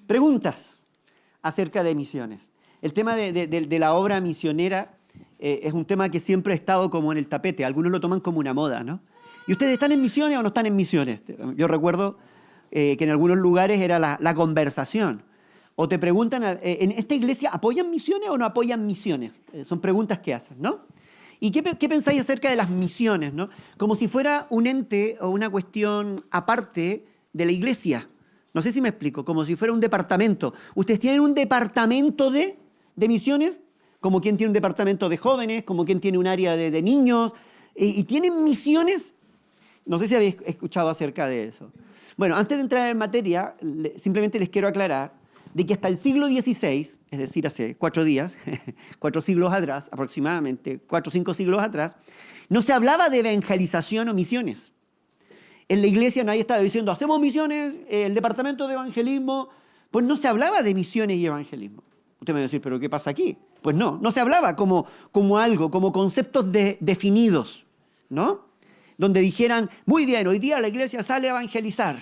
Preguntas acerca de misiones. El tema de la obra misionera es un tema que siempre ha estado como en el tapete. Algunos lo toman como una moda, ¿no? ¿Y ustedes están en misiones o no están en misiones? Yo recuerdo que en algunos lugares era la conversación. O te preguntan, ¿en esta iglesia apoyan misiones o no apoyan misiones? Son preguntas que hacen, ¿no? ¿Y qué pensáis acerca de las misiones, ¿no? Como si fuera un ente o una cuestión aparte de la iglesia. No sé si me explico, como si fuera un departamento. ¿Ustedes tienen un departamento de misiones? Como quien tiene un departamento de jóvenes, como quien tiene un área de niños. ¿Y tienen misiones? No sé si habéis escuchado acerca de eso. Bueno, antes de entrar en materia, simplemente les quiero aclarar de que hasta el siglo XVI, es decir, hace 4 días, 4 siglos atrás, aproximadamente, 4 o 5 siglos atrás, no se hablaba de evangelización o misiones. En la iglesia nadie estaba diciendo, hacemos misiones, el departamento de evangelismo, pues no se hablaba de misiones y evangelismo. Usted me va a decir, ¿pero qué pasa aquí? Pues no se hablaba como algo, como conceptos definidos, ¿no? Donde dijeran, muy bien, hoy día la iglesia sale a evangelizar.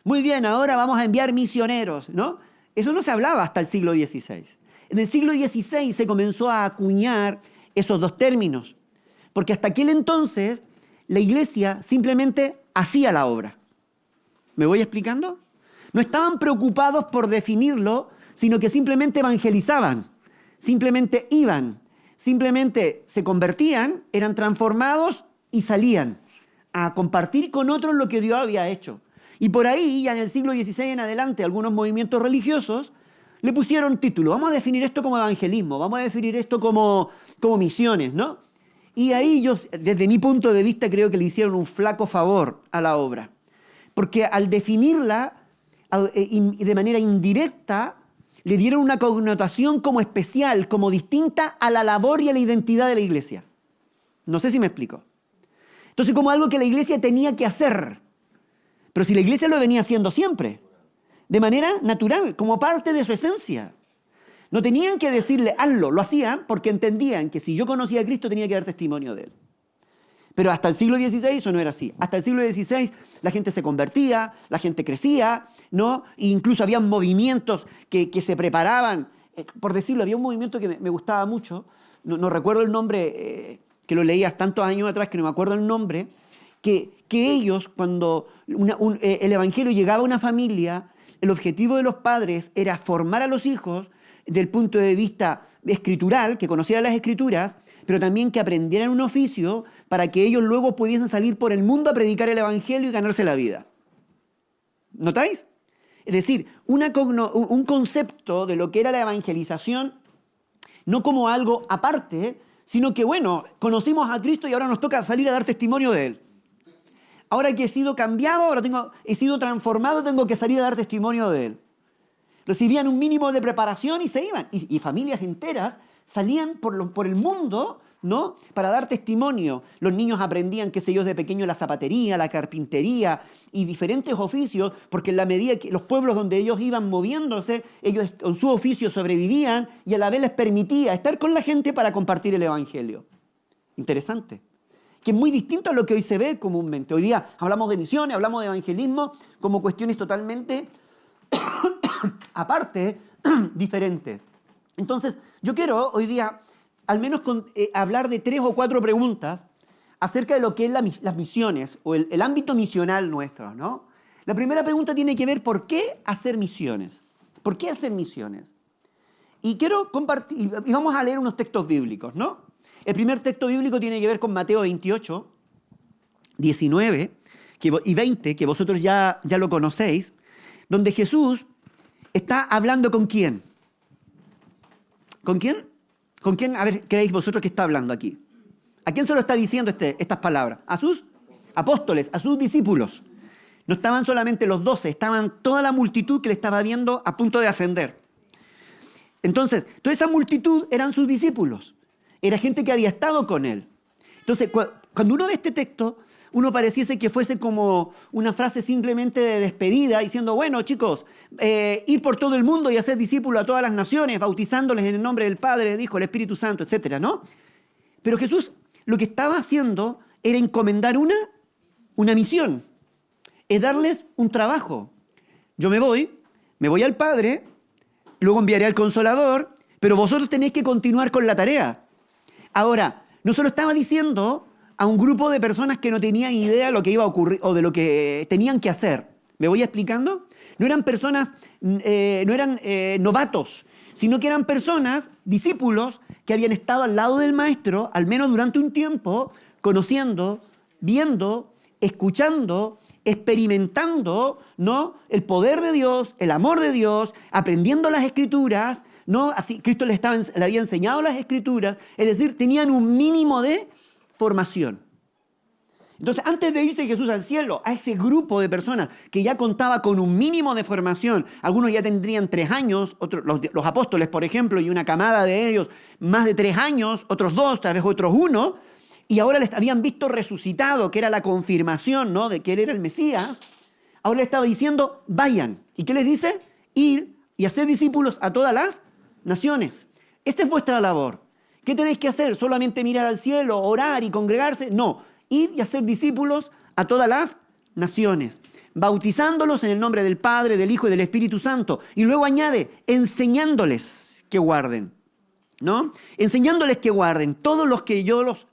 Muy bien, ahora vamos a enviar misioneros, ¿no? Eso no se hablaba hasta el siglo XVI. En el siglo XVI se comenzó a acuñar esos dos términos, porque hasta aquel entonces la iglesia simplemente hacía la obra. ¿Me voy explicando? No estaban preocupados por definirlo, sino que simplemente evangelizaban, simplemente iban, simplemente se convertían, eran transformados y salían a compartir con otros lo que Dios había hecho. Y por ahí, ya en el siglo XVI en adelante, algunos movimientos religiosos le pusieron título. Vamos a definir esto como evangelismo, vamos a definir esto como misiones, ¿no? Y ahí yo, desde mi punto de vista, creo que le hicieron un flaco favor a la obra. Porque al definirla de manera indirecta, le dieron una connotación como especial, como distinta a la labor y a la identidad de la iglesia. No sé si me explico. Entonces, como algo que la iglesia tenía que hacer. Pero si la iglesia lo venía haciendo siempre, de manera natural, como parte de su esencia. No tenían que decirle, hazlo, lo hacían porque entendían que si yo conocía a Cristo tenía que dar testimonio de Él. Pero hasta el siglo XVI eso no era así. Hasta el siglo XVI la gente se convertía, la gente crecía, ¿no? E incluso había movimientos que se preparaban. Por decirlo, había un movimiento que me gustaba mucho, no recuerdo el nombre, que lo leía tantos años atrás que no me acuerdo el nombre, que ellos, cuando el evangelio llegaba a una familia, el objetivo de los padres era formar a los hijos desde el punto de vista escritural, que conocieran las escrituras, pero también que aprendieran un oficio para que ellos luego pudiesen salir por el mundo a predicar el evangelio y ganarse la vida. ¿Notáis? Es decir, un concepto de lo que era la evangelización, no como algo aparte, sino que, bueno, conocimos a Cristo y ahora nos toca salir a dar testimonio de Él. Ahora que he sido cambiado, he sido transformado, tengo que salir a dar testimonio de Él. Recibían un mínimo de preparación y se iban. Y familias enteras salían por el mundo, ¿no? Para dar testimonio. Los niños aprendían, qué sé yo, de pequeño la zapatería, la carpintería y diferentes oficios, porque en la medida que los pueblos donde ellos iban moviéndose, ellos con su oficio sobrevivían y a la vez les permitía estar con la gente para compartir el evangelio. Interesante. Que es muy distinto a lo que hoy se ve comúnmente. Hoy día hablamos de misiones, hablamos de evangelismo como cuestiones totalmente aparte, diferentes. Entonces, yo quiero hoy día al menos hablar de 3 o 4 preguntas acerca de lo que es las misiones o el ámbito misional nuestro, ¿no? La primera pregunta tiene que ver por qué hacer misiones. ¿Por qué hacer misiones? Y quiero compartir, y vamos a leer unos textos bíblicos, ¿no? El primer texto bíblico tiene que ver con Mateo 28, 19 y 20, que vosotros ya lo conocéis, donde Jesús está hablando ¿con quién? ¿Con quién? ¿Con quién, a ver, creéis vosotros que está hablando aquí? ¿A quién se lo está diciendo estas palabras? A sus apóstoles, a sus discípulos. No estaban solamente los 12, estaban toda la multitud que le estaba viendo a punto de ascender. Entonces, toda esa multitud eran sus discípulos. Era gente que había estado con él. Entonces, cuando uno ve este texto, uno pareciese que fuese como una frase simplemente de despedida, diciendo, bueno, chicos, ir por todo el mundo y hacer discípulos a todas las naciones, bautizándoles en el nombre del Padre, del Hijo, del Espíritu Santo, etcétera, ¿no? Pero Jesús lo que estaba haciendo era encomendar una misión, es darles un trabajo. Yo me voy me voy al Padre, luego enviaré al Consolador, pero vosotros tenéis que continuar con la tarea. Ahora, no se lo estaba diciendo a un grupo de personas que no tenían idea de lo que iba a ocurrir o de lo que tenían que hacer. ¿Me voy explicando? No eran personas, no eran novatos, sino que eran personas, discípulos, que habían estado al lado del Maestro, al menos durante un tiempo, conociendo, viendo, escuchando, experimentando, ¿no?, el poder de Dios, el amor de Dios, aprendiendo las Escrituras, ¿no? Así Cristo le había enseñado las Escrituras, es decir, tenían un mínimo de formación. Entonces, antes de irse Jesús al cielo, a ese grupo de personas que ya contaba con un mínimo de formación, algunos ya tendrían 3 años, otros, los apóstoles, por ejemplo, y una camada de ellos, más de 3 años, otros 2, tal vez otros 1, y ahora les habían visto resucitado, que era la confirmación, ¿no?, de que él era el Mesías. Ahora le estaba diciendo, vayan. ¿Y qué les dice? Ir y hacer discípulos a todas las naciones. Esta es vuestra labor. ¿Qué tenéis que hacer? ¿Solamente mirar al cielo, orar y congregarse? No, ir y hacer discípulos a todas las naciones, bautizándolos en el nombre del Padre, del Hijo y del Espíritu Santo. Y luego añade, enseñándoles que guarden, ¿no? Enseñándoles que guarden todo lo que yo les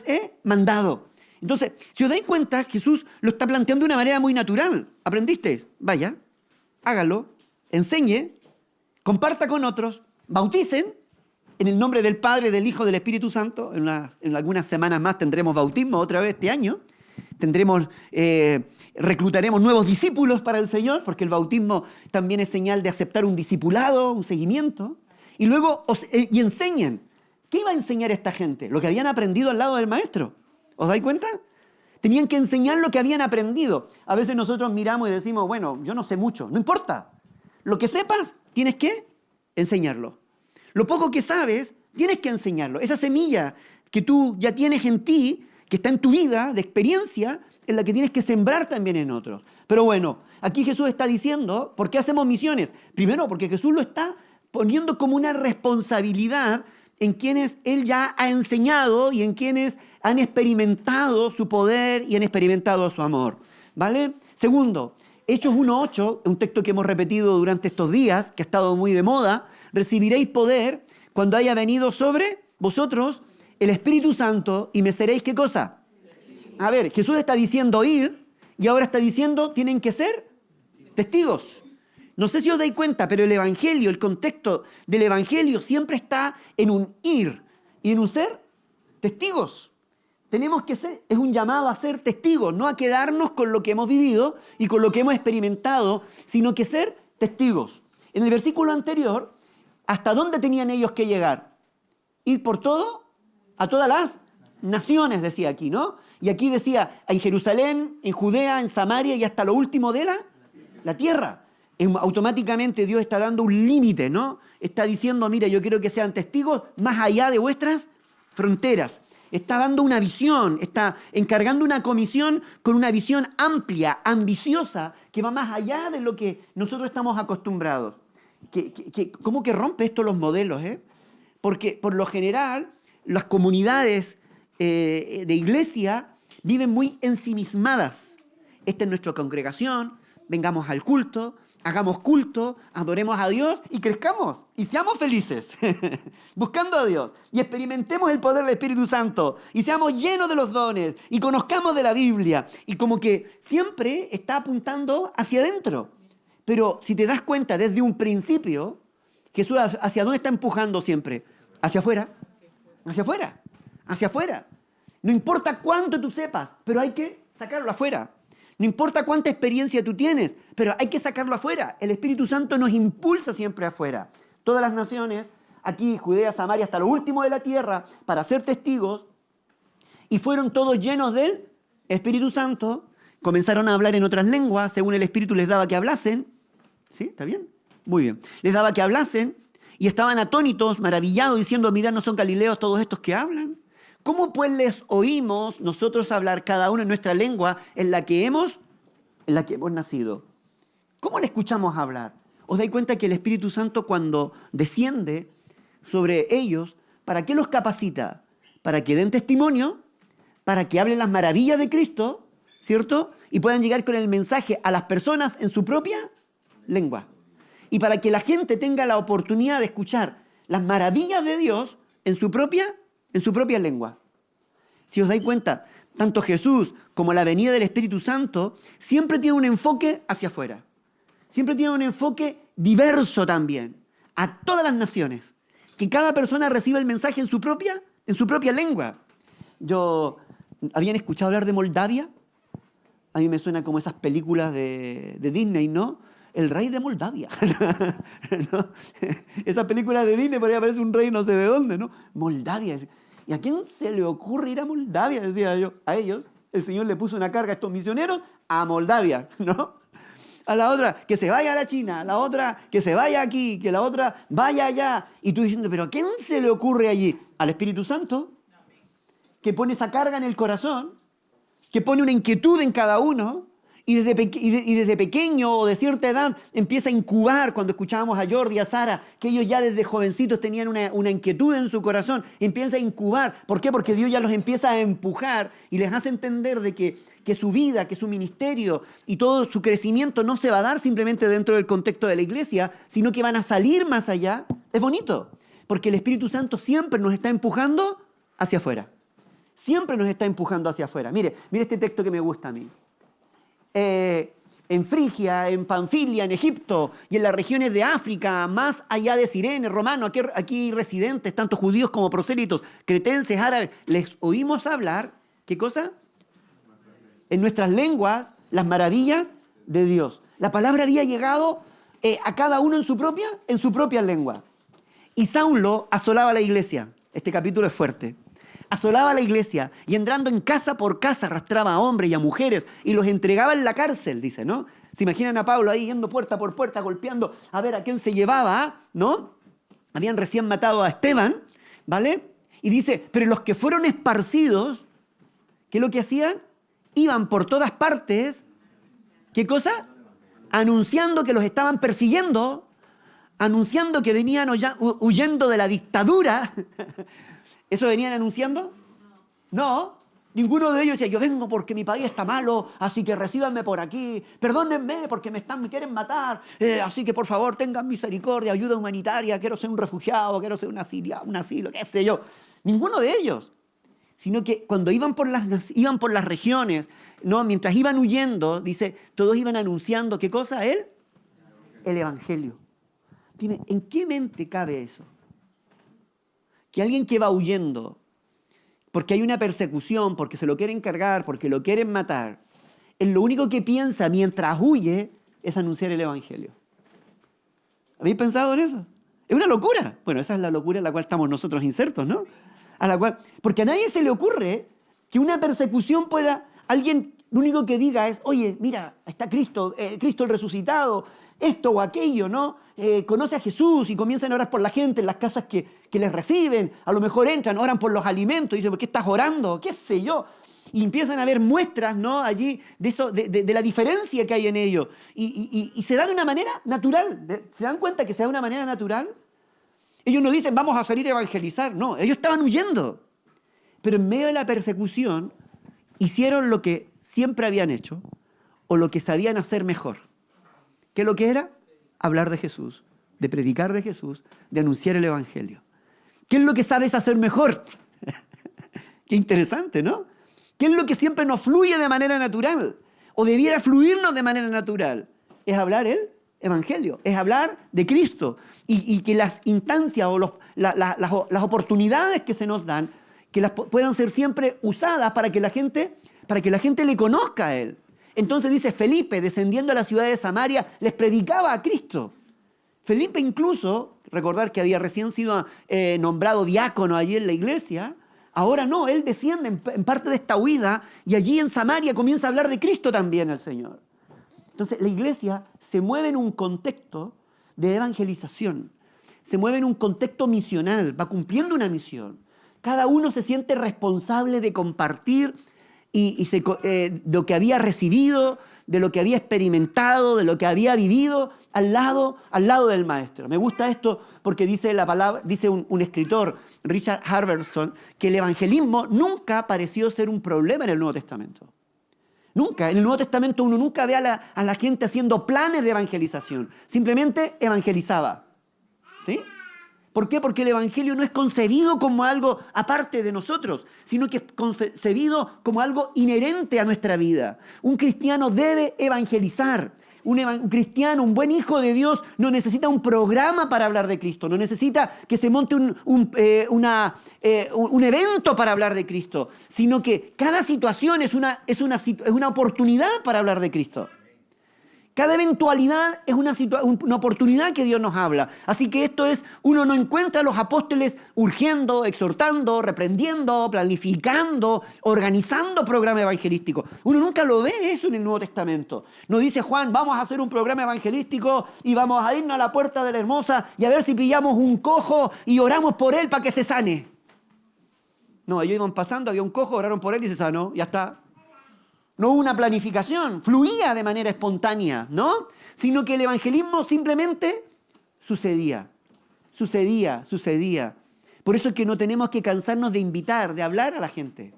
he mandado. Entonces, si os dais cuenta, Jesús lo está planteando de una manera muy natural. ¿Aprendisteis? Vaya, hágalo, enseñe, comparta con otros, bauticen en el nombre del Padre, del Hijo, del Espíritu Santo. En algunas semanas más tendremos bautismo otra vez este año. Reclutaremos nuevos discípulos para el Señor, porque el bautismo también es señal de aceptar un discipulado, un seguimiento. Y luego enseñen. ¿Qué iba a enseñar esta gente? Lo que habían aprendido al lado del Maestro. ¿Os dais cuenta? Tenían que enseñar lo que habían aprendido. A veces nosotros miramos y decimos, bueno, yo no sé mucho. No importa. Lo que sepas, tienes que enseñarlo. Lo poco que sabes, tienes que enseñarlo. Esa semilla que tú ya tienes en ti, que está en tu vida de experiencia, es la que tienes que sembrar también en otros. Pero bueno, aquí Jesús está diciendo, ¿por qué hacemos misiones? Primero, porque Jesús lo está poniendo como una responsabilidad en quienes Él ya ha enseñado y en quienes han experimentado su poder y han experimentado su amor. ¿Vale? Segundo, Hechos 1:8, un texto que hemos repetido durante estos días, que ha estado muy de moda, recibiréis poder cuando haya venido sobre vosotros el Espíritu Santo y me seréis, ¿qué cosa? A ver, Jesús está diciendo ir y ahora está diciendo tienen que ser testigos. No sé si os dais cuenta, pero el Evangelio, el contexto del Evangelio siempre está en un ir y en un ser testigos. Tenemos que ser, es un llamado a ser testigos, no a quedarnos con lo que hemos vivido y con lo que hemos experimentado, sino que ser testigos. En el versículo anterior, ¿hasta dónde tenían ellos que llegar? Ir por todo, a todas las naciones, decía aquí, ¿no? Y aquí decía, en Jerusalén, en Judea, en Samaria y hasta lo último de la tierra. Automáticamente Dios está dando un límite, ¿no? Está diciendo, mira, yo quiero que sean testigos más allá de vuestras fronteras. Está dando una visión, está encargando una comisión con una visión amplia, ambiciosa, que va más allá de lo que nosotros estamos acostumbrados. ¿Cómo que rompe esto los modelos? Porque por lo general las comunidades de iglesia viven muy ensimismadas. Esta es nuestra congregación, vengamos al culto, hagamos culto, adoremos a Dios y crezcamos y seamos felices buscando a Dios y experimentemos el poder del Espíritu Santo y seamos llenos de los dones y conozcamos de la Biblia y como que siempre está apuntando hacia adentro. Pero si te das cuenta desde un principio, Jesús ¿hacia dónde está empujando siempre? Hacia afuera, hacia afuera, hacia afuera. No importa cuánto tú sepas, pero hay que sacarlo afuera. No importa cuánta experiencia tú tienes, pero hay que sacarlo afuera. El Espíritu Santo nos impulsa siempre afuera. Todas las naciones, aquí Judea, Samaria, hasta lo último de la tierra, para ser testigos, y fueron todos llenos del Espíritu Santo, comenzaron a hablar en otras lenguas, según el Espíritu les daba que hablasen. ¿Sí? ¿Está bien? Muy bien. Les daba que hablasen, y estaban atónitos, maravillados, diciendo, mirad, ¿no son galileos todos estos que hablan? ¿Cómo pues les oímos nosotros hablar cada uno en nuestra lengua en la que hemos nacido? ¿Cómo le escuchamos hablar? ¿Os dais cuenta que el Espíritu Santo cuando desciende sobre ellos, ¿para qué los capacita? Para que den testimonio, para que hablen las maravillas de Cristo, ¿cierto? Y puedan llegar con el mensaje a las personas en su propia lengua. Y para que la gente tenga la oportunidad de escuchar las maravillas de Dios en su propia lengua. Si os dais cuenta, tanto Jesús como la venida del Espíritu Santo siempre tiene un enfoque hacia afuera. Siempre tiene un enfoque diverso también, a todas las naciones. Que cada persona reciba el mensaje en su propia lengua. ¿Habían escuchado hablar de Moldavia? A mí me suena como esas películas de Disney, ¿no? El rey de Moldavia. ¿No? Esa película de Disney, por ahí aparece un rey no sé de dónde, ¿no? Moldavia. ¿Y a quién se le ocurre ir a Moldavia? Decía yo. A ellos. El Señor le puso una carga a estos misioneros a Moldavia, ¿no? A la otra, que se vaya a la China. A la otra, que se vaya aquí. Que la otra, vaya allá. Y tú diciendo, ¿pero a quién se le ocurre allí? Al Espíritu Santo, que pone esa carga en el corazón, que pone una inquietud en cada uno, y desde pequeño o de cierta edad empieza a incubar. Cuando escuchábamos a Jordi y a Sara, que ellos ya desde jovencitos tenían una inquietud en su corazón, empieza a incubar. ¿Por qué? Porque Dios ya los empieza a empujar y les hace entender de que su vida, que su ministerio y todo su crecimiento no se va a dar simplemente dentro del contexto de la iglesia, sino que van a salir más allá. Es bonito, porque el Espíritu Santo siempre nos está empujando hacia afuera. Siempre nos está empujando hacia afuera. Mire este texto que me gusta a mí. En Frigia, en Panfilia, en Egipto y en las regiones de África, más allá de Cirene, Romano, aquí residentes, tanto judíos como prosélitos, cretenses, árabes, les oímos hablar, ¿qué cosa? En nuestras lenguas, las maravillas de Dios. La palabra había llegado a cada uno en su propia lengua. Y Saulo asolaba la iglesia. Este capítulo es fuerte. Asolaba la iglesia y entrando en casa por casa arrastraba a hombres y a mujeres y los entregaba en la cárcel, dice, ¿no? Se imaginan a Pablo ahí yendo puerta por puerta, golpeando a ver a quién se llevaba, ¿no? Habían recién matado a Esteban, ¿vale? Y dice, pero los que fueron esparcidos, ¿qué es lo que hacían? Iban por todas partes, ¿qué cosa? Anunciando que los estaban persiguiendo, anunciando que venían huyendo de la dictadura. ¿Eso venían anunciando? No. Ninguno de ellos decía, yo vengo porque mi país está malo, así que recíbanme por aquí. Perdónenme porque me quieren matar. Así que por favor tengan misericordia, ayuda humanitaria, quiero ser un refugiado, quiero ser un asilo, qué sé yo. Ninguno de ellos. Sino que cuando iban por las regiones, ¿no? Mientras iban huyendo, dice, todos iban anunciando, ¿qué cosa? El Evangelio. Dime, ¿en qué mente cabe eso? Que alguien que va huyendo, porque hay una persecución, porque se lo quieren cargar, porque lo quieren matar, lo único que piensa mientras huye es anunciar el Evangelio. ¿Habéis pensado en eso? Es una locura. Bueno, esa es la locura en la cual estamos nosotros insertos, ¿no? Porque a nadie se le ocurre que una persecución alguien lo único que diga es, oye, mira, está Cristo, Cristo el resucitado, esto o aquello, ¿no? Conoce a Jesús y comienzan a orar por la gente en las casas que les reciben. A lo mejor entran, oran por los alimentos. Y dicen, ¿por qué estás orando? ¿Qué sé yo? Y empiezan a ver muestras, ¿no? Allí de la diferencia que hay en ello. Y se da de una manera natural. ¿Se dan cuenta que se da de una manera natural? Ellos no dicen, vamos a salir a evangelizar. No, ellos estaban huyendo. Pero en medio de la persecución, hicieron lo que siempre habían hecho o lo que sabían hacer mejor. ¿Qué es lo que era? Hablar de Jesús, de predicar de Jesús, de anunciar el Evangelio. ¿Qué es lo que sabes hacer mejor? Qué interesante, ¿no? ¿Qué es lo que siempre nos fluye de manera natural? O debiera fluirnos de manera natural. Es hablar el Evangelio, es hablar de Cristo. Y que las instancias o las oportunidades que se nos dan, que las puedan ser siempre usadas para que la gente le conozca a Él. Entonces dice, Felipe, descendiendo a la ciudad de Samaria, les predicaba a Cristo. Felipe incluso, recordar que había recién sido nombrado diácono allí en la iglesia, ahora no, él desciende en parte de esta huida y allí en Samaria comienza a hablar de Cristo también el Señor. Entonces la iglesia se mueve en un contexto de evangelización, se mueve en un contexto misional, va cumpliendo una misión. Cada uno se siente responsable de compartir de lo que había recibido, de lo que había experimentado, de lo que había vivido al lado del maestro. Me gusta esto porque dice un escritor, Richard Harverson, que el evangelismo nunca pareció ser un problema en el Nuevo Testamento. Nunca. En el Nuevo Testamento uno nunca ve a la gente haciendo planes de evangelización. Simplemente evangelizaba. ¿Sí? ¿Por qué? Porque el Evangelio no es concebido como algo aparte de nosotros, sino que es concebido como algo inherente a nuestra vida. Un cristiano debe evangelizar. Un cristiano, un buen hijo de Dios, no necesita un programa para hablar de Cristo, no necesita que se monte un evento para hablar de Cristo, sino que cada situación es una oportunidad para hablar de Cristo. Cada eventualidad es una oportunidad que Dios nos habla. Así que uno no encuentra a los apóstoles urgiendo, exhortando, reprendiendo, planificando, organizando programa evangelístico. Uno nunca lo ve eso en el Nuevo Testamento. No dice Juan, vamos a hacer un programa evangelístico y vamos a irnos a la puerta de la Hermosa y a ver si pillamos un cojo y oramos por él para que se sane. No, ellos iban pasando, había un cojo, oraron por él y se sanó, ya está. No hubo una planificación, fluía de manera espontánea, ¿no? Sino que el evangelismo simplemente sucedía. Por eso es que no tenemos que cansarnos de invitar, de hablar a la gente.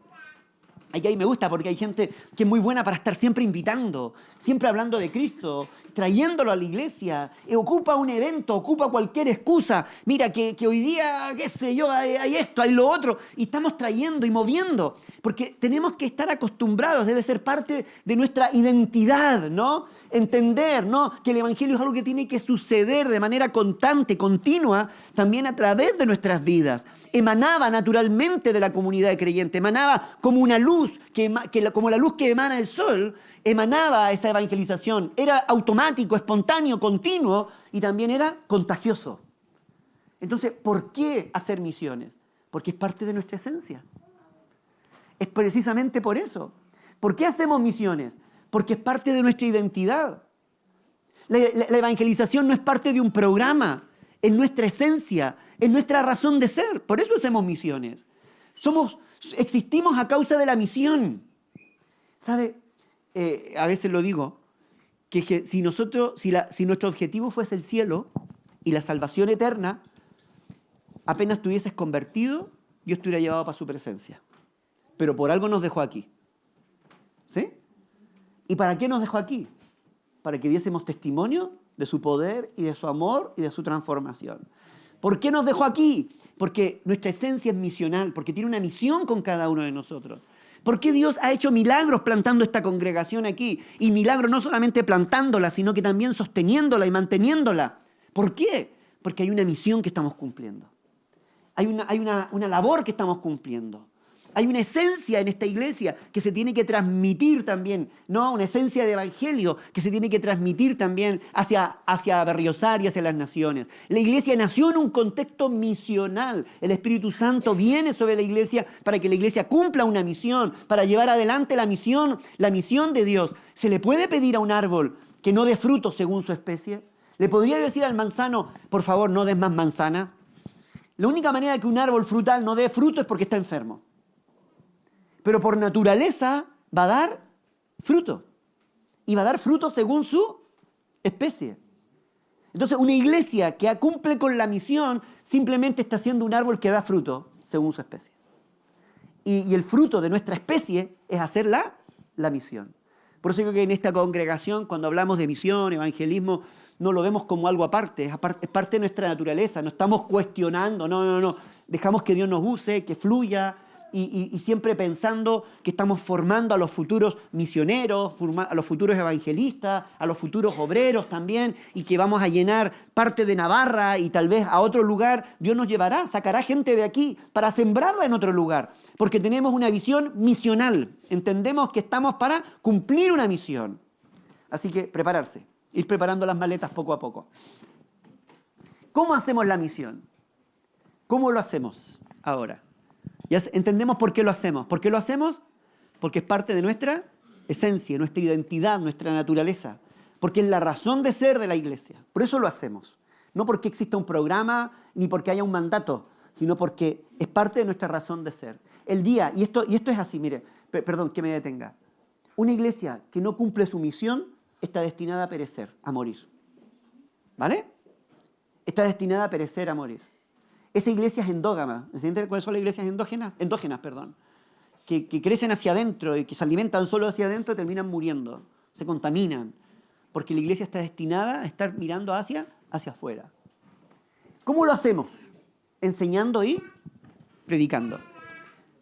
Ahí me gusta porque hay gente que es muy buena para estar siempre invitando, siempre hablando de Cristo, trayéndolo a la iglesia. Ocupa un evento, ocupa cualquier excusa. Mira que hoy día, qué sé yo, hay esto, hay lo otro. Y estamos trayendo y moviendo. Porque tenemos que estar acostumbrados, debe ser parte de nuestra identidad, ¿no? Entender, ¿no? Que el Evangelio es algo que tiene que suceder de manera constante, continua, también a través de nuestras vidas. Emanaba naturalmente de la comunidad de creyentes, emanaba como una luz, como la luz que emana el sol, emanaba esa evangelización. Era automático, espontáneo, continuo y también era contagioso. Entonces, ¿por qué hacer misiones? Porque es parte de nuestra esencia. Es precisamente por eso. ¿Por qué hacemos misiones? Porque es parte de nuestra identidad. La evangelización no es parte de un programa, es nuestra esencia, es nuestra razón de ser. Por eso hacemos misiones. Existimos a causa de la misión. ¿Sabe? A veces lo digo, que si nuestro objetivo fuese el cielo y la salvación eterna, apenas te hubieses convertido, Dios te hubiera llevado para su presencia. Pero por algo nos dejó aquí. ¿Sí? ¿Y para qué nos dejó aquí? Para que diésemos testimonio de su poder y de su amor y de su transformación. ¿Por qué nos dejó aquí? Porque nuestra esencia es misional, porque tiene una misión con cada uno de nosotros. ¿Por qué Dios ha hecho milagros plantando esta congregación aquí? Y milagros no solamente plantándola, sino que también sosteniéndola y manteniéndola. ¿Por qué? Porque hay una misión que estamos cumpliendo. Hay una labor que estamos cumpliendo. Hay una esencia en esta iglesia que se tiene que transmitir también, ¿no? Una esencia de evangelio que se tiene que transmitir también hacia Berriozar y hacia las naciones. La iglesia nació en un contexto misional. El Espíritu Santo viene sobre la iglesia para que la iglesia cumpla una misión, para llevar adelante la misión de Dios. ¿Se le puede pedir a un árbol que no dé fruto según su especie? ¿Le podría decir al manzano, por favor, no des más manzana? La única manera que un árbol frutal no dé fruto es porque está enfermo. Pero por naturaleza va a dar fruto. Y va a dar fruto según su especie. Entonces, una iglesia que cumple con la misión simplemente está siendo un árbol que da fruto según su especie. Y el fruto de nuestra especie es hacer la misión. Por eso creo que en esta congregación, cuando hablamos de misión, evangelismo, no lo vemos como algo aparte, es parte de nuestra naturaleza. No estamos cuestionando, no. Dejamos que Dios nos use, que fluya, y siempre pensando que estamos formando a los futuros misioneros, a los futuros evangelistas, a los futuros obreros también, y que vamos a llenar parte de Navarra y tal vez a otro lugar. Dios nos llevará, sacará gente de aquí para sembrarla en otro lugar, porque tenemos una visión misional. Entendemos que estamos para cumplir una misión. Así que prepararse, ir preparando las maletas poco a poco. ¿Cómo hacemos la misión? ¿Cómo lo hacemos ahora? Ya entendemos por qué lo hacemos. ¿Por qué lo hacemos? Porque es parte de nuestra esencia, nuestra identidad, nuestra naturaleza. Porque es la razón de ser de la iglesia. Por eso lo hacemos. No porque exista un programa ni porque haya un mandato, sino porque es parte de nuestra razón de ser. El día, y esto es así, mire, perdón que me detenga. Una iglesia que no cumple su misión está destinada a perecer, a morir. ¿Vale? Está destinada a perecer, a morir. Esa iglesia es endógama. ¿Entienden cuáles son las iglesias endógenas? que crecen hacia adentro y que se alimentan solo hacia adentro terminan muriendo, se contaminan, porque la iglesia está destinada a estar mirando hacia afuera. ¿Cómo lo hacemos? Enseñando y predicando.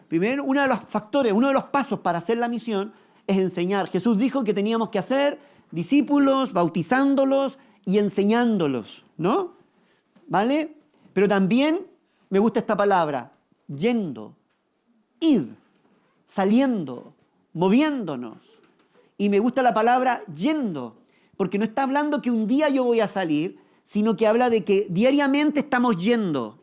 Primero, uno de los factores, uno de los pasos para hacer la misión es enseñar. Jesús dijo que teníamos que hacer discípulos, bautizándolos y enseñándolos, ¿no? ¿Vale? Pero también me gusta esta palabra, yendo, ir, saliendo, moviéndonos. Y me gusta la palabra yendo, porque no está hablando que un día yo voy a salir, sino que habla de que diariamente estamos yendo.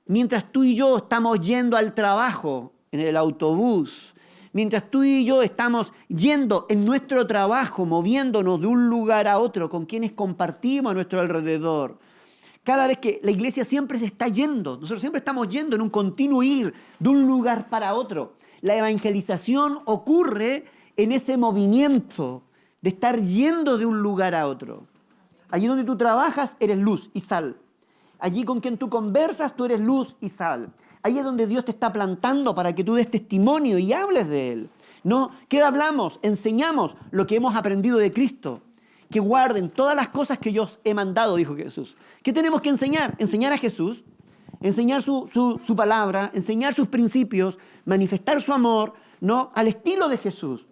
Mientras tú y yo estamos yendo al trabajo, en el autobús, mientras tú y yo estamos yendo en nuestro trabajo, moviéndonos de un lugar a otro, con quienes compartimos a nuestro alrededor. Cada vez que la iglesia siempre se está yendo, nosotros siempre estamos yendo en un continuo ir de un lugar para otro. La evangelización ocurre en ese movimiento de estar yendo de un lugar a otro. Allí donde tú trabajas, eres luz y sal. Allí con quien tú conversas, tú eres luz y sal. Ahí es donde Dios te está plantando para que tú des testimonio y hables de Él. ¿No? ¿Qué hablamos? Enseñamos lo que hemos aprendido de Cristo. Que guarden todas las cosas que yo os he mandado, dijo Jesús. ¿Qué tenemos que enseñar? Enseñar a Jesús, enseñar su palabra, enseñar sus principios, manifestar su amor, ¿no? Al estilo de Jesús.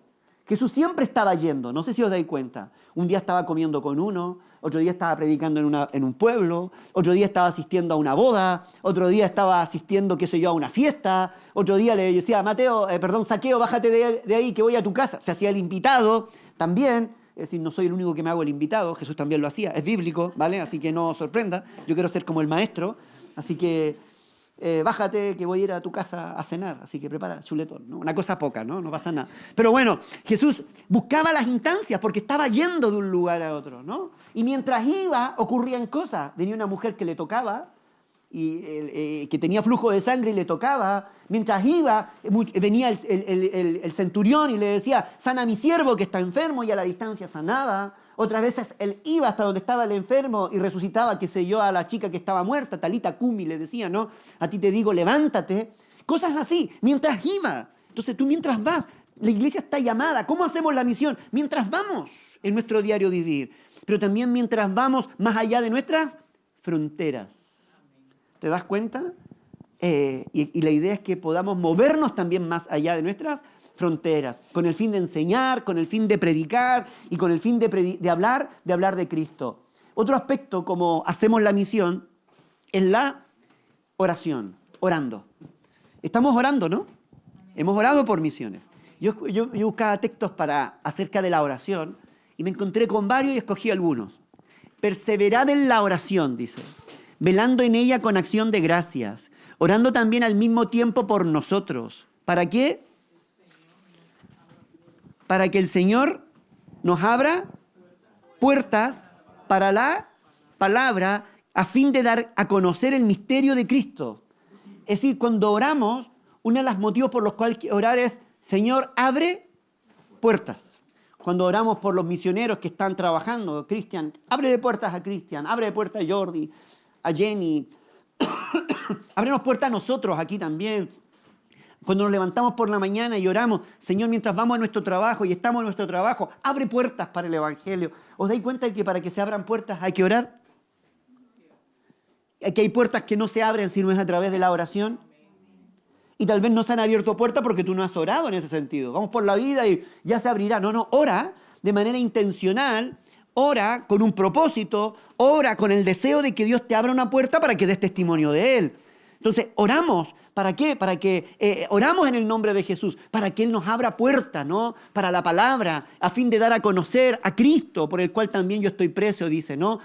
Jesús siempre estaba yendo, no sé si os dais cuenta. Un día estaba comiendo con uno, otro día estaba predicando en un pueblo, otro día estaba asistiendo a una boda, otro día estaba asistiendo, qué sé yo, a una fiesta, otro día le decía, Zaqueo, bájate de ahí que voy a tu casa. Se hacía el invitado también. Es decir, no soy el único que me hago el invitado, Jesús también lo hacía, es bíblico, ¿vale? Así que no os sorprenda, yo quiero ser como el maestro, así que bájate que voy a ir a tu casa a cenar, así que prepara chuletón, ¿no? Una cosa poca, ¿no? No pasa nada. Pero bueno, Jesús buscaba las instancias porque estaba yendo de un lugar a otro, ¿no? Y mientras iba, ocurrían cosas. Venía una mujer que le tocaba, y que tenía flujo de sangre y le tocaba. Mientras iba, venía el centurión y le decía, sana a mi siervo que está enfermo, y a la distancia sanaba. Otras veces él iba hasta donde estaba el enfermo y resucitaba, qué sé yo, a la chica que estaba muerta, Talita Cumi le decía, ¿no? A ti te digo, levántate. Cosas así, mientras iba. Entonces tú mientras vas, la iglesia está llamada. ¿Cómo hacemos la misión? Mientras vamos en nuestro diario vivir, pero también mientras vamos más allá de nuestras fronteras. ¿Te das cuenta? Y la idea es que podamos movernos también más allá de nuestras fronteras, con el fin de enseñar, con el fin de predicar y con el fin de hablar de Cristo. Otro aspecto, como hacemos la misión, es la oración, orando. Estamos orando, ¿no? Hemos orado por misiones. Yo buscaba textos acerca de la oración y me encontré con varios y escogí algunos. Perseverad en la oración, dice, velando en ella con acción de gracias, orando también al mismo tiempo por nosotros. ¿Para qué? Para que el Señor nos abra puertas para la palabra a fin de dar a conocer el misterio de Cristo. Es decir, cuando oramos, uno de los motivos por los cuales orar es, Señor, abre puertas. Cuando oramos por los misioneros que están trabajando, Cristian, ábrele puertas a Cristian, ábrele puertas a Jordi, a Jenny, ábrenos puertas a nosotros aquí también. Cuando nos levantamos por la mañana y oramos, Señor, mientras vamos a nuestro trabajo y estamos en nuestro trabajo, abre puertas para el Evangelio. ¿Os dais cuenta de que para que se abran puertas hay que orar? Que hay puertas que no se abren si no es a través de la oración. Y tal vez no se han abierto puertas porque tú no has orado en ese sentido. Vamos por la vida y ya se abrirá. No, ora de manera intencional, ora con un propósito, ora con el deseo de que Dios te abra una puerta para que des testimonio de Él. Entonces, oramos. ¿Para qué? Para que oramos en el nombre de Jesús, para que Él nos abra puertas, ¿no? Para la palabra, a fin de dar a conocer a Cristo, por el cual también yo estoy preso, dice, ¿no?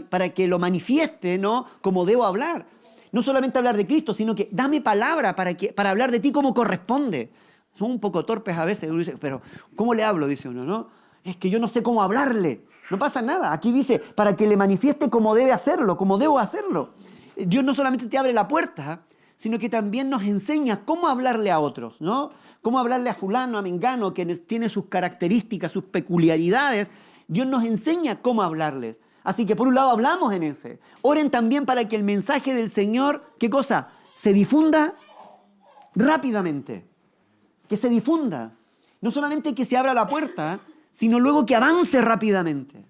Para que lo manifieste, ¿no? Como debo hablar. No solamente hablar de Cristo, sino que dame palabra para hablar de ti como corresponde. Son un poco torpes a veces, uno dice, pero ¿cómo le hablo? Dice uno, ¿no? Es que yo no sé cómo hablarle. No pasa nada. Aquí dice, para que le manifieste como debe hacerlo, como debo hacerlo. Dios no solamente te abre la puerta, sino que también nos enseña cómo hablarle a otros, ¿no? Cómo hablarle a fulano, a mengano, que tiene sus características, sus peculiaridades. Dios nos enseña cómo hablarles. Así que por un lado hablamos en ese. Oren también para que el mensaje del Señor, ¿qué cosa? Se difunda rápidamente. que se difunda. No solamente que se abra la puerta, sino luego que avance rápidamente.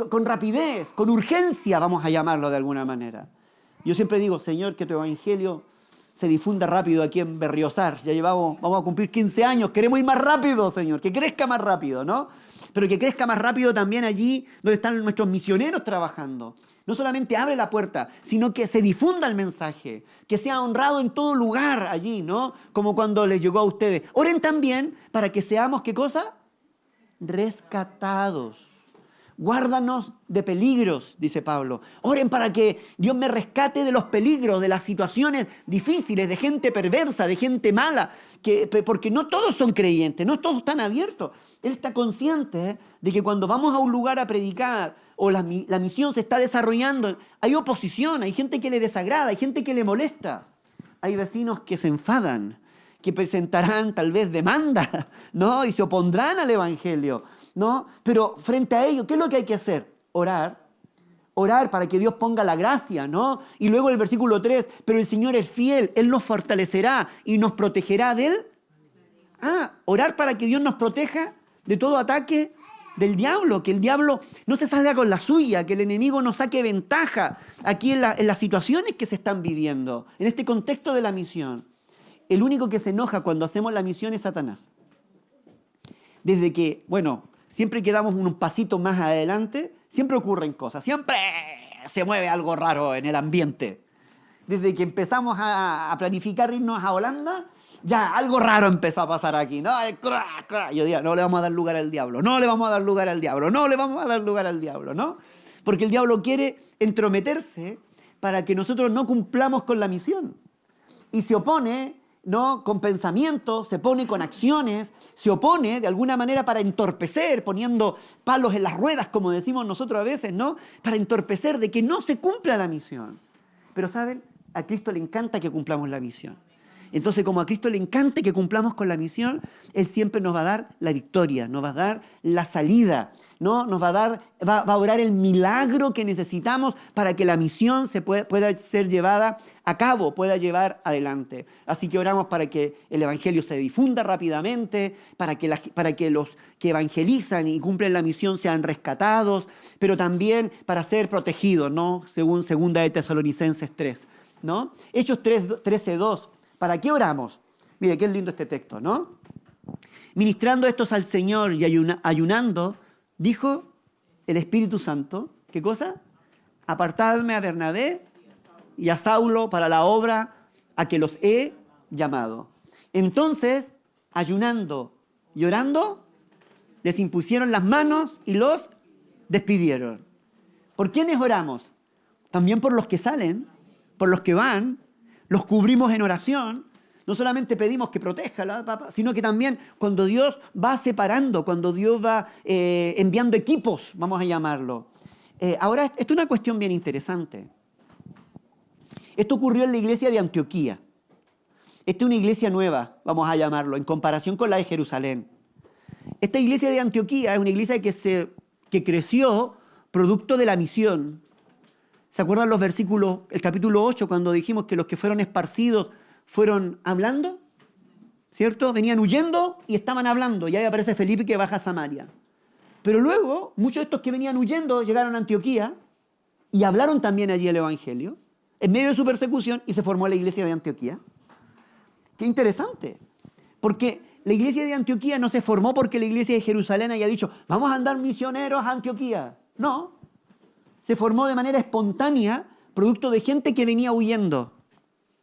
Con rapidez, con urgencia, vamos a llamarlo de alguna manera. Yo siempre digo, Señor, que tu evangelio se difunda rápido aquí en Berriozar. Vamos a cumplir 15 años, queremos ir más rápido, Señor, que crezca más rápido, ¿no? Pero que crezca más rápido también allí donde están nuestros misioneros trabajando. No solamente abre la puerta, sino que se difunda el mensaje, que sea honrado en todo lugar allí, ¿no? Como cuando les llegó a ustedes. Oren también para que seamos, ¿qué cosa? Rescatados. Guárdanos de peligros, dice Pablo. Oren para que Dios me rescate de los peligros, de las situaciones difíciles, de gente perversa, de gente mala, porque no todos son creyentes, no todos están abiertos. Él está consciente de que cuando vamos a un lugar a predicar o la misión se está desarrollando, hay oposición, hay gente que le desagrada, hay gente que le molesta. Hay vecinos que se enfadan, que presentarán tal vez demanda, ¿no? Y se opondrán al evangelio, ¿no? Pero frente a ello, ¿qué es lo que hay que hacer? Orar para que Dios ponga la gracia, ¿no? Y luego el versículo 3, pero el Señor es fiel, Él nos fortalecerá y nos protegerá de Él. Orar para que Dios nos proteja de todo ataque del diablo, que el diablo no se salga con la suya, que el enemigo no saque ventaja aquí en las situaciones que se están viviendo, en este contexto de la misión. El único que se enoja cuando hacemos la misión es Satanás. Desde que, siempre que damos un pasito más adelante, siempre ocurren cosas, siempre se mueve algo raro en el ambiente. Desde que empezamos a planificar irnos a Holanda, ya algo raro empezó a pasar aquí, ¿no? Yo digo, no le vamos a dar lugar al diablo, no le vamos a dar lugar al diablo, no le vamos a dar lugar al diablo, ¿no? Porque el diablo quiere entrometerse para que nosotros no cumplamos con la misión. Y se opone, ¿no? Con pensamientos, se opone con acciones, se opone de alguna manera para entorpecer, poniendo palos en las ruedas, como decimos nosotros a veces, ¿no? Para entorpecer de que no se cumpla la misión. Pero, ¿saben? A Cristo le encanta que cumplamos la misión. Entonces, como a Cristo le encanta que cumplamos con la misión, Él siempre nos va a dar la victoria, nos va a dar la salida, ¿no? va a orar el milagro que necesitamos para que la misión pueda ser llevada a cabo, pueda llevar adelante. Así que oramos para que el evangelio se difunda rápidamente, para que los que evangelizan y cumplen la misión sean rescatados, pero también para ser protegidos, ¿no? Según 2 de Tesalonicenses 3, ¿no? Hechos 13:2. ¿Para qué oramos? Mire, qué lindo este texto, ¿no? Ministrando estos al Señor y ayunando, dijo el Espíritu Santo, ¿qué cosa? Apartadme a Bernabé y a Saulo para la obra a que los he llamado. Entonces, ayunando y orando, les impusieron las manos y los despidieron. ¿Por quiénes oramos? También por los que salen, por los que van. Los cubrimos en oración, no solamente pedimos que proteja, sino que también cuando Dios va separando, cuando Dios va enviando equipos, vamos a llamarlo. Ahora, esto es una cuestión bien interesante. Esto ocurrió en la iglesia de Antioquía. Esta es una iglesia nueva, vamos a llamarlo, en comparación con la de Jerusalén. Esta iglesia de Antioquía es una iglesia que creció producto de la misión. ¿Se acuerdan los versículos, el capítulo 8, cuando dijimos que los que fueron esparcidos fueron hablando? ¿Cierto? Venían huyendo y estaban hablando. Y ahí aparece Felipe que baja a Samaria. Pero luego, muchos de estos que venían huyendo llegaron a Antioquía y hablaron también allí el evangelio, en medio de su persecución, y se formó la iglesia de Antioquía. Qué interesante. Porque la iglesia de Antioquía no se formó porque la iglesia de Jerusalén haya dicho, vamos a andar misioneros a Antioquía. No. Se formó de manera espontánea, producto de gente que venía huyendo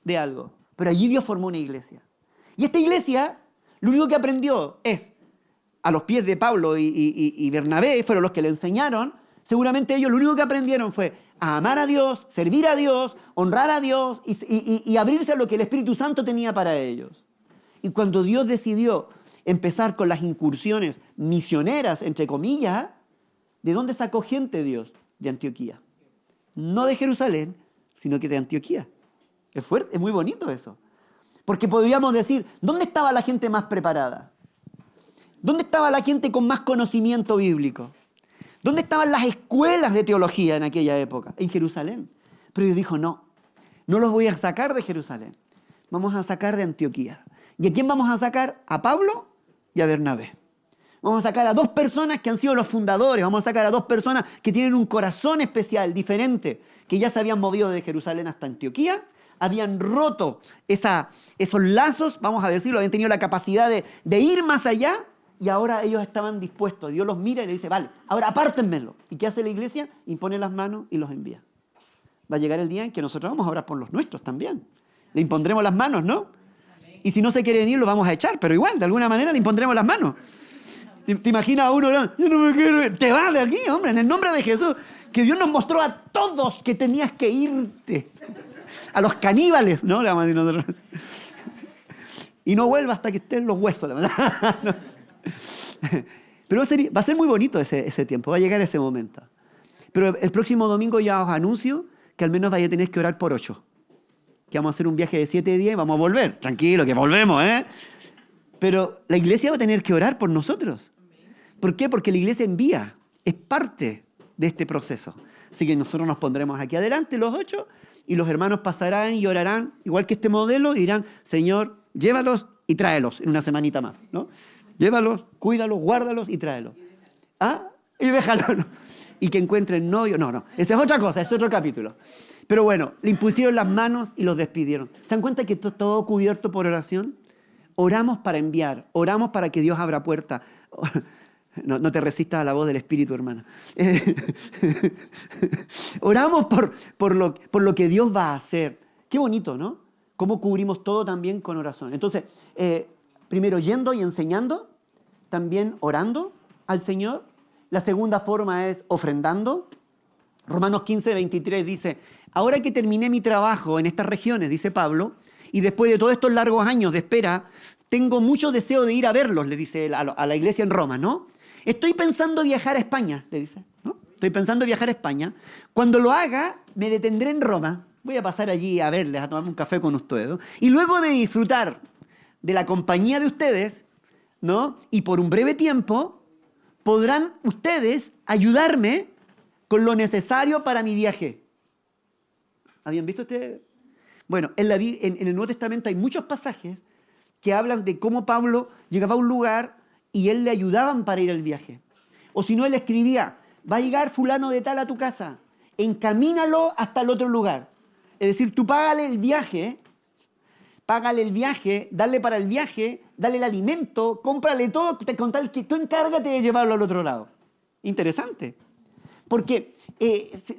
de algo. Pero allí Dios formó una iglesia. Y esta iglesia, lo único que aprendió es, a los pies de Pablo y Bernabé, fueron los que le enseñaron, seguramente ellos lo único que aprendieron fue a amar a Dios, servir a Dios, honrar a Dios y abrirse a lo que el Espíritu Santo tenía para ellos. Y cuando Dios decidió empezar con las incursiones misioneras, entre comillas, ¿de dónde sacó gente Dios? De Antioquía. No de Jerusalén, sino que de Antioquía. Es fuerte, es muy bonito eso. Porque podríamos decir, ¿dónde estaba la gente más preparada? ¿Dónde estaba la gente con más conocimiento bíblico? ¿Dónde estaban las escuelas de teología en aquella época? En Jerusalén. Pero Dios dijo, no los voy a sacar de Jerusalén. Vamos a sacar de Antioquía. ¿Y a quién vamos a sacar? A Pablo y a Bernabé. Vamos a sacar a 2 personas que han sido los fundadores. Vamos a sacar a 2 personas que tienen un corazón especial, diferente, que ya se habían movido de Jerusalén hasta Antioquía, habían roto esos lazos, vamos a decirlo, habían tenido la capacidad de ir más allá y ahora ellos estaban dispuestos. Dios los mira y le dice, vale, ahora apártenmelo. ¿Y qué hace la iglesia? Impone las manos y los envía. Va a llegar el día en que nosotros vamos a orar por los nuestros también. Le impondremos las manos, ¿no? Y si no se quieren ir, los vamos a echar, pero igual, de alguna manera le impondremos las manos. ¿Te imaginas a uno? ¿No? Yo no me quiero ir. Te vas de aquí, hombre, en el nombre de Jesús. Que Dios nos mostró a todos que tenías que irte. A los caníbales, ¿no? Le vamos a decir nosotros. Y no vuelva hasta que estén los huesos. La verdad. No. Pero va a ser muy bonito ese tiempo, va a llegar ese momento. Pero el próximo domingo ya os anuncio que al menos vaya a tener que orar por 8. Que vamos a hacer un viaje de 7 días y vamos a volver. Tranquilo, que volvemos, ¿eh? Pero la iglesia va a tener que orar por nosotros. ¿Por qué? Porque la iglesia envía, es parte de este proceso. Así que nosotros nos pondremos aquí adelante, los 8, y los hermanos pasarán y orarán, igual que este modelo, y dirán, Señor, llévalos y tráelos en una semanita más, ¿no? Llévalos, cuídalos, guárdalos y tráelos. ¿Ah? Y déjalos. ¿No? Y que encuentren novio. No. Esa es otra cosa, es otro capítulo. Pero bueno, le impusieron las manos y los despidieron. ¿Se dan cuenta que todo cubierto por oración? Oramos para enviar, oramos para que Dios abra puertas. No te resistas a la voz del Espíritu, hermana. Oramos por lo que Dios va a hacer. Qué bonito, ¿no? Cómo cubrimos todo también con oración. Entonces, primero yendo y enseñando, también orando al Señor. La segunda forma es ofrendando. Romanos 15, 23 dice, ahora que terminé mi trabajo en estas regiones, dice Pablo, y después de todos estos largos años de espera, tengo mucho deseo de ir a verlos, le dice a la iglesia en Roma, ¿no? Estoy pensando viajar a España, le dice, ¿no? Estoy pensando viajar a España. Cuando lo haga, me detendré en Roma. Voy a pasar allí a verles, a tomarme un café con ustedes, ¿no? Y luego de disfrutar de la compañía de ustedes, ¿no? Y por un breve tiempo, podrán ustedes ayudarme con lo necesario para mi viaje. ¿Habían visto ustedes? Bueno, en el Nuevo Testamento hay muchos pasajes que hablan de cómo Pablo llegaba a un lugar y él le ayudaban para ir al viaje. O si no, él escribía, va a llegar fulano de tal a tu casa, encamínalo hasta el otro lugar. Es decir, tú págale el viaje, dale para el viaje, dale el alimento, cómprale todo, con tal que tú encárgate de llevarlo al otro lado. Interesante. Porque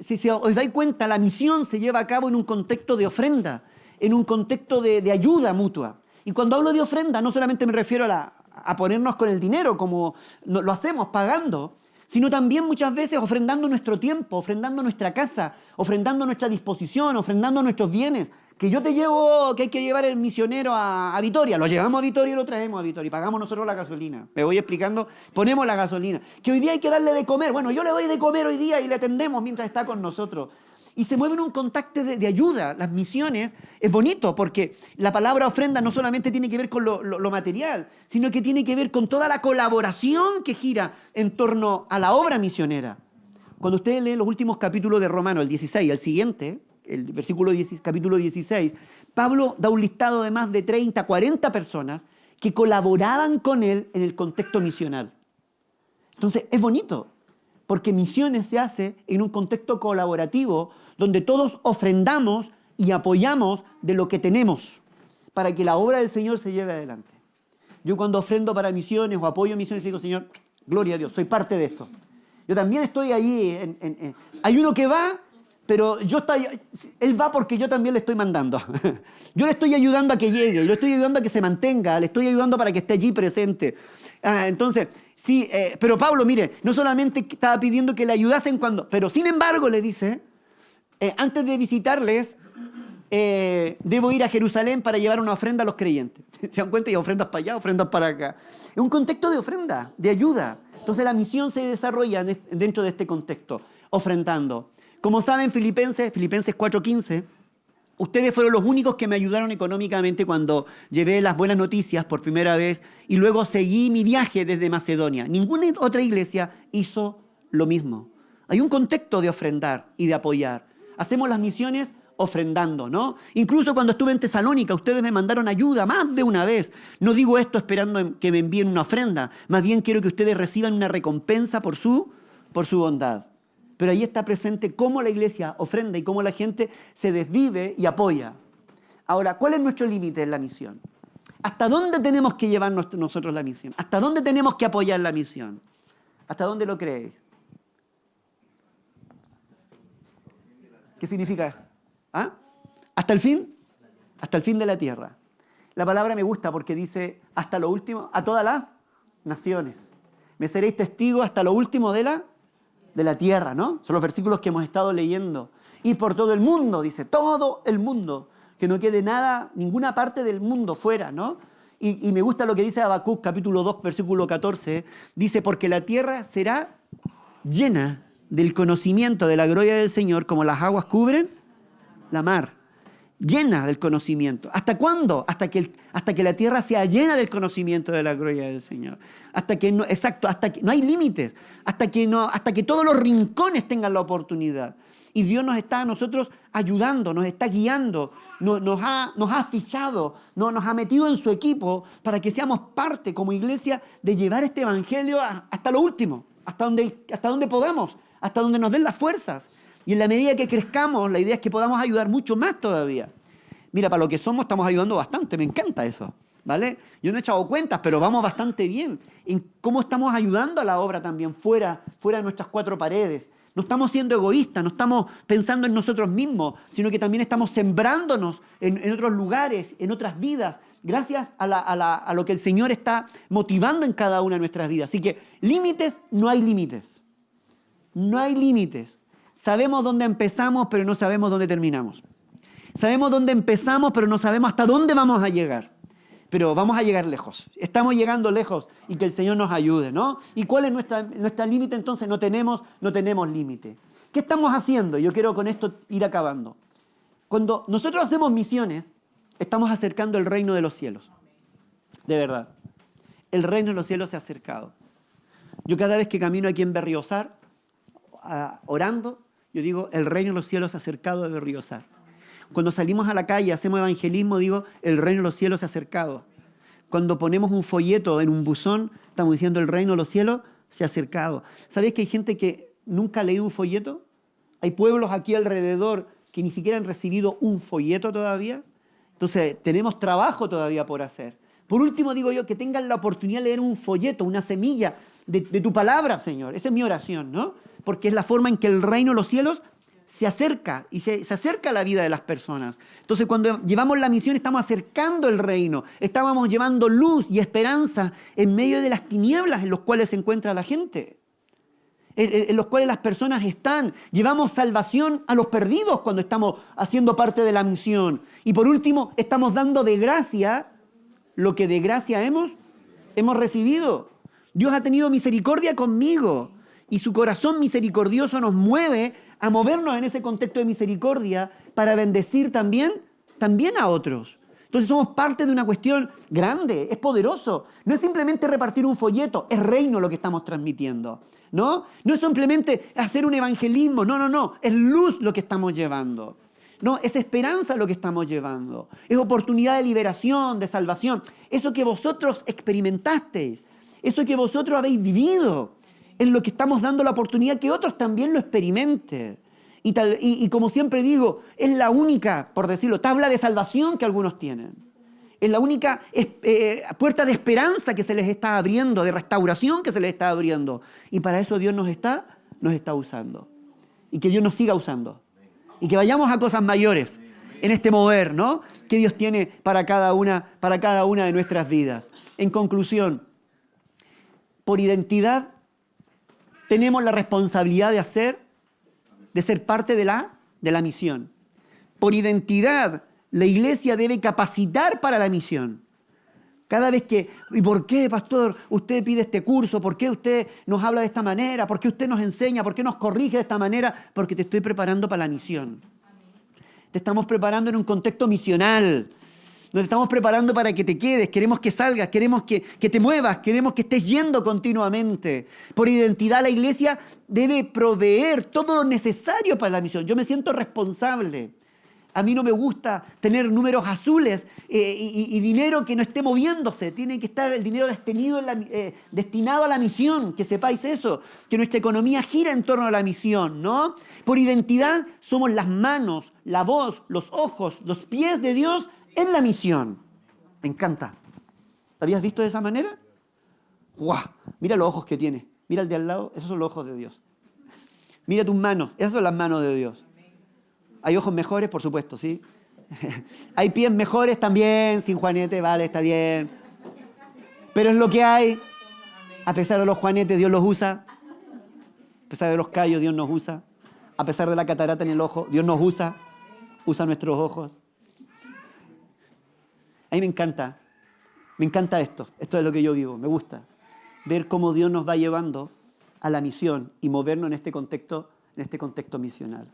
si os dais cuenta, la misión se lleva a cabo en un contexto de ofrenda, en un contexto de ayuda mutua. Y cuando hablo de ofrenda, no solamente me refiero a ponernos con el dinero, como lo hacemos pagando, sino también muchas veces ofrendando nuestro tiempo, ofrendando nuestra casa, ofrendando nuestra disposición, ofrendando nuestros bienes. Que yo te llevo, que hay que llevar el misionero a Vitoria. Lo llevamos a Vitoria y lo traemos a Vitoria. Y pagamos nosotros la gasolina. Me voy explicando. Ponemos la gasolina. Que hoy día hay que darle de comer. Bueno, yo le doy de comer hoy día y le atendemos mientras está con nosotros. Y se mueve en un contacto de ayuda. Las misiones es bonito porque la palabra ofrenda no solamente tiene que ver con lo material, sino que tiene que ver con toda la colaboración que gira en torno a la obra misionera. Cuando ustedes leen los últimos capítulos de Romanos, el 16, el siguiente, el capítulo 16, Pablo da un listado de más de 30, 40 personas que colaboraban con él en el contexto misional. Entonces, es bonito, porque misiones se hace en un contexto colaborativo donde todos ofrendamos y apoyamos de lo que tenemos para que la obra del Señor se lleve adelante. Yo cuando ofrendo para misiones o apoyo misiones digo, Señor, gloria a Dios, soy parte de esto. Yo también estoy allí. Hay uno que va, pero él va porque yo también le estoy mandando. Yo le estoy ayudando a que llegue, le estoy ayudando a que se mantenga, le estoy ayudando para que esté allí presente. Entonces, sí, pero Pablo, mire, no solamente estaba pidiendo que le ayudasen pero sin embargo le dice, antes de visitarles, debo ir a Jerusalén para llevar una ofrenda a los creyentes. ¿Se dan cuenta? Y ofrendas para allá, ofrendas para acá. Es un contexto de ofrenda, de ayuda. Entonces la misión se desarrolla dentro de este contexto, ofrendando. Como saben, Filipenses 4:15, ustedes fueron los únicos que me ayudaron económicamente cuando llevé las buenas noticias por primera vez y luego seguí mi viaje desde Macedonia. Ninguna otra iglesia hizo lo mismo. Hay un contexto de ofrendar y de apoyar. Hacemos las misiones ofrendando, ¿no? Incluso cuando estuve en Tesalónica, ustedes me mandaron ayuda más de una vez. No digo esto esperando que me envíen una ofrenda, más bien quiero que ustedes reciban una recompensa por su bondad. Pero ahí está presente cómo la iglesia ofrenda y cómo la gente se desvive y apoya. Ahora, ¿cuál es nuestro límite en la misión? ¿Hasta dónde tenemos que llevar nosotros la misión? ¿Hasta dónde tenemos que apoyar la misión? ¿Hasta dónde lo creéis? ¿Qué significa? ¿Ah? ¿Hasta el fin? Hasta el fin de la tierra. La palabra me gusta porque dice hasta lo último, a todas las naciones. Me seréis testigos hasta lo último de la tierra, ¿no? Son los versículos que hemos estado leyendo. Y por todo el mundo, dice, todo el mundo. Que no quede nada, ninguna parte del mundo fuera, ¿no? Y me gusta lo que dice Habacuc, capítulo 2, versículo 14. Dice, porque la tierra será llena del conocimiento de la gloria del Señor, como las aguas cubren la mar. Llena del conocimiento. ¿Hasta cuándo? Hasta que la tierra sea llena del conocimiento de la gloria del Señor. Hasta que no hay límites. Hasta que todos los rincones tengan la oportunidad. Y Dios nos está a nosotros ayudando, nos está guiando, nos ha fichado, nos ha metido en su equipo para que seamos parte como iglesia de llevar este evangelio hasta lo último, hasta donde podamos, hasta donde nos den las fuerzas. Y en la medida que crezcamos, la idea es que podamos ayudar mucho más todavía. Mira, para lo que somos estamos ayudando bastante, me encanta eso, ¿vale? Yo no he echado cuentas, pero vamos bastante bien en cómo estamos ayudando a la obra también fuera de nuestras cuatro paredes. No estamos siendo egoístas, no estamos pensando en nosotros mismos, sino que también estamos sembrándonos en otros lugares, en otras vidas, gracias a lo que el Señor está motivando en cada una de nuestras vidas. Así que límites, no hay límites. No hay límites. Sabemos dónde empezamos, pero no sabemos dónde terminamos. Sabemos dónde empezamos, pero no sabemos hasta dónde vamos a llegar. Pero vamos a llegar lejos. Estamos llegando lejos y que el Señor nos ayude, ¿no? ¿Y cuál es nuestra límite? Entonces no tenemos límite. ¿Qué estamos haciendo? Yo quiero con esto ir acabando. Cuando nosotros hacemos misiones, estamos acercando el reino de los cielos. De verdad. El reino de los cielos se ha acercado. Yo cada vez que camino aquí en Berriozar, orando, yo digo, el reino de los cielos se ha acercado de Berriozar. Cuando salimos a la calle, hacemos evangelismo, digo, el reino de los cielos se ha acercado. Cuando ponemos un folleto en un buzón, estamos diciendo, el reino de los cielos se ha acercado. ¿Sabéis que hay gente que nunca ha leído un folleto? Hay pueblos aquí alrededor que ni siquiera han recibido un folleto todavía. Entonces, tenemos trabajo todavía por hacer. Por último, digo yo, que tengan la oportunidad de leer un folleto, una semilla de tu palabra, Señor. Esa es mi oración, ¿no? Porque es la forma en que el reino de los cielos se acerca y se acerca a la vida de las personas. Entonces, cuando llevamos la misión, estamos acercando el reino. Estábamos llevando luz y esperanza en medio de las tinieblas en los cuales se encuentra la gente, en los cuales las personas están. Llevamos salvación a los perdidos cuando estamos haciendo parte de la misión. Y por último, estamos dando de gracia lo que de gracia hemos recibido. Dios ha tenido misericordia conmigo y su corazón misericordioso nos mueve a movernos en ese contexto de misericordia para bendecir también a otros. Entonces somos parte de una cuestión grande, es poderoso. No es simplemente repartir un folleto, es reino lo que estamos transmitiendo, ¿no? No es simplemente hacer un evangelismo, no, es luz lo que estamos llevando. No, es esperanza lo que estamos llevando. Es oportunidad de liberación, de salvación. Eso que vosotros experimentasteis, eso que vosotros habéis vivido, es lo que estamos dando la oportunidad que otros también lo experimenten. Y como siempre digo, es la única, por decirlo, tabla de salvación que algunos tienen. Es la única puerta de esperanza que se les está abriendo, de restauración que se les está abriendo. Y para eso Dios nos está usando. Y que Dios nos siga usando. Y que vayamos a cosas mayores en este mover, ¿no? Que Dios tiene para cada una de nuestras vidas. En conclusión, por identidad tenemos la responsabilidad de ser parte de la misión. Por identidad, la iglesia debe capacitar para la misión. Cada vez que, ¿y por qué, pastor, usted pide este curso? ¿Por qué usted nos habla de esta manera? ¿Por qué usted nos enseña? ¿Por qué nos corrige de esta manera? Porque te estoy preparando para la misión. Te estamos preparando en un contexto misional. Nos estamos preparando para que te quedes, queremos que salgas, queremos que te muevas, queremos que estés yendo continuamente. Por identidad, la iglesia debe proveer todo lo necesario para la misión. Yo me siento responsable A mí no me gusta tener números azules y dinero que no esté moviéndose. Tiene que estar el dinero destinado a la misión, que sepáis eso, que nuestra economía gira en torno a la misión, ¿no? Por identidad somos las manos, la voz, los ojos, los pies de Dios en la misión. Me encanta. ¿Lo habías visto de esa manera? ¡Guau! Mira los ojos que tiene. Mira el de al lado, esos son los ojos de Dios. Mira tus manos, esas son las manos de Dios. Hay ojos mejores, por supuesto, ¿sí? Hay pies mejores también, sin juanete, vale, está bien. Pero es lo que hay. A pesar de los juanetes, Dios los usa. A pesar de los callos, Dios nos usa. A pesar de la catarata en el ojo, Dios nos usa. Usa nuestros ojos. A mí me encanta. Me encanta esto. Esto es lo que yo vivo. Me gusta. Ver cómo Dios nos va llevando a la misión y movernos en este contexto misional.